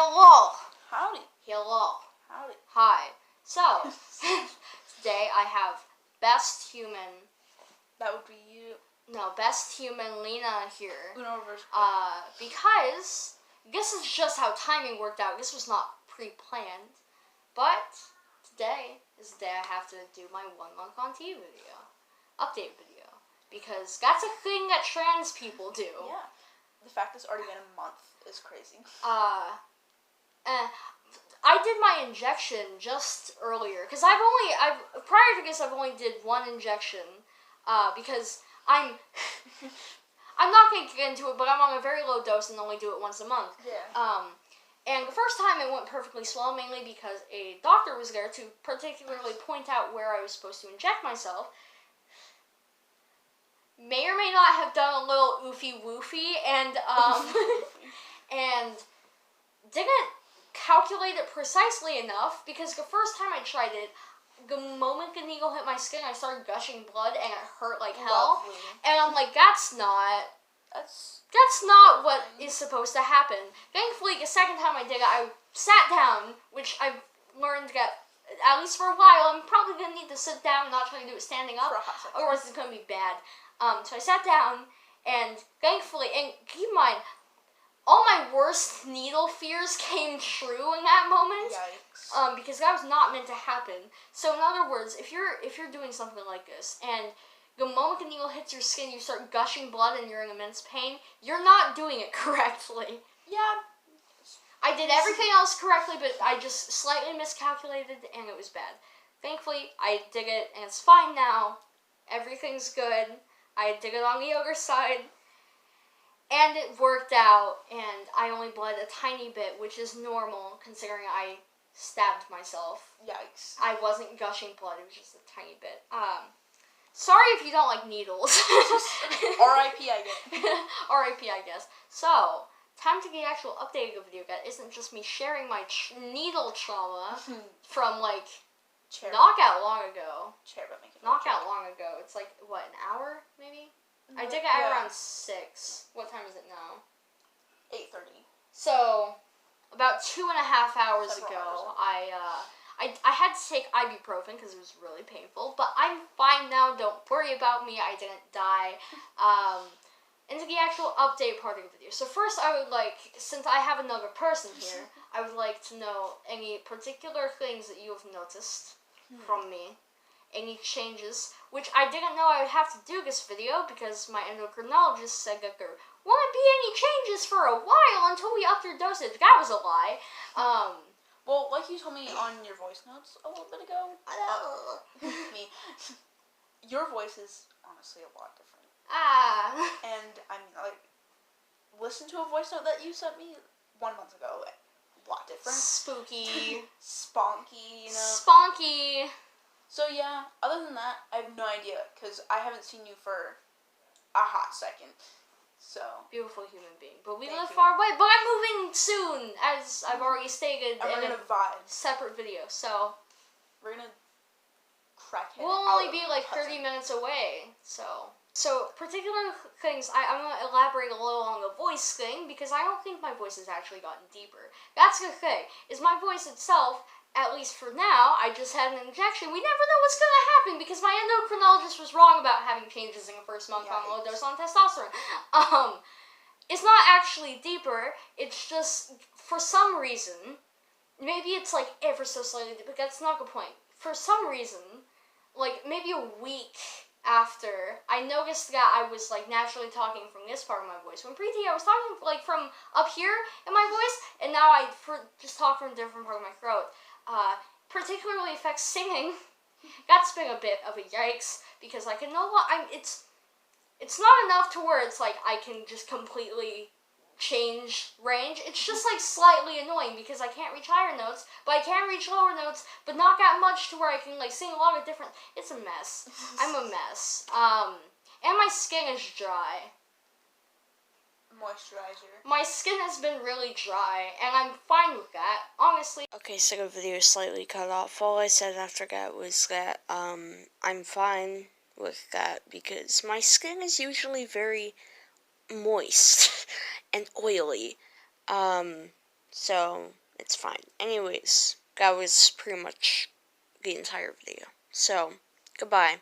Hello. Howdy. Hello. Howdy. Hi. So, today I have best human. That would be you. No, best human Lena here. Uno reverse. Because this is just how timing worked out. This was not pre-planned. But today is the day I have to do my 1 month on TV video. Update video. Because that's a thing that trans people do. Yeah. The fact it's already been a month is crazy. I did my injection just earlier because prior to this I've only did one injection because I'm not going to get into it, but I'm on a very low dose and only do it once a month. Yeah. And the first time it went perfectly swell, mainly because a doctor was there to particularly point out where I was supposed to inject myself. May or may not have done a little oofy woofy and and didn't calculate it precisely enough because the first time I tried it, the moment the needle hit my skin, I started gushing blood and it hurt like hell. Lovely. And I'm like, that's not what is supposed to happen. Thankfully, the second time I did it, I sat down, which I've learned that at least for a while, I'm probably gonna need to sit down and not try to do it standing up, otherwise it's gonna be bad. So I sat down, and thankfully, and keep in mind, all my worst needle fears came true in that moment. Yikes. Because that was not meant to happen. So in other words, if you're doing something like this, and the moment the needle hits your skin, you start gushing blood and you're in immense pain, you're not doing it correctly. Yeah. I did everything else correctly, but I just slightly miscalculated, and it was bad. Thankfully, I did it, and it's fine now. Everything's good. I did it on the other side, and it worked out, and I only bled a tiny bit, which is normal, considering I stabbed myself. Yikes. I wasn't gushing blood, it was just a tiny bit. Sorry if you don't like needles. R.I.P. I guess. R.I.P. I guess. So, time to get actual updated video that isn't just me sharing my needle trauma from, like, knockout long ago. Knockout long ago. It's like, what, an hour, maybe? I did it at around 6. What time is it now? 8:30. So, about 2.5 hours ago, I had to take ibuprofen because it was really painful, but I'm fine now, don't worry about me, I didn't die. Into the actual update part of the video. So first I would like, since I have another person here, I would like to know any particular things that you have noticed from me. Any changes, which I didn't know I would have to do this video because my endocrinologist said that there won't be any changes for a while until we up your dosage. That was a lie. Well, like you told me on your voice notes a little bit ago, your voice is honestly a lot different. And I mean, like, listen to a voice note that you sent me 1 month ago. A lot different. Spooky. Spunky, you know. Spunky. So yeah, other than that, I have no idea, because I haven't seen you for a hot second, so. Beautiful human being, but we live far away, but I'm moving soon, as I've already stated and we're in gonna vibe. Separate video, so. We're gonna crackhead. We'll only be like 30 minutes away, so. So, particular things, I'm going to elaborate a little on the voice thing, because I don't think my voice has actually gotten deeper. That's the thing, is my voice itself, at least for now, I just had an injection. We never know what's going to happen because my endocrinologist was wrong about having changes in the first month on low dose on testosterone. It's not actually deeper. It's just, for some reason, maybe it's like ever so slightly deeper, but that's not the point. For some reason, like maybe a week after, I noticed that I was like naturally talking from this part of my voice. When pre-T, I was talking like from up here in my voice, and now I just talk from a different part of my throat. Particularly affects singing. That's been a bit of a yikes because I can it's not enough to where it's like I can just completely change range. It's just like slightly annoying because I can't reach higher notes, but I can reach lower notes, but not that much to where I can like sing a lot of different. It's a mess. I'm a mess. And my skin is dry. Moisturizer. My skin has been really dry, and I'm fine with that, honestly. Okay, so the video is slightly cut off. All I said after that was that, I'm fine with that, because my skin is usually very moist and oily. So, it's fine. Anyways, that was pretty much the entire video. So, goodbye.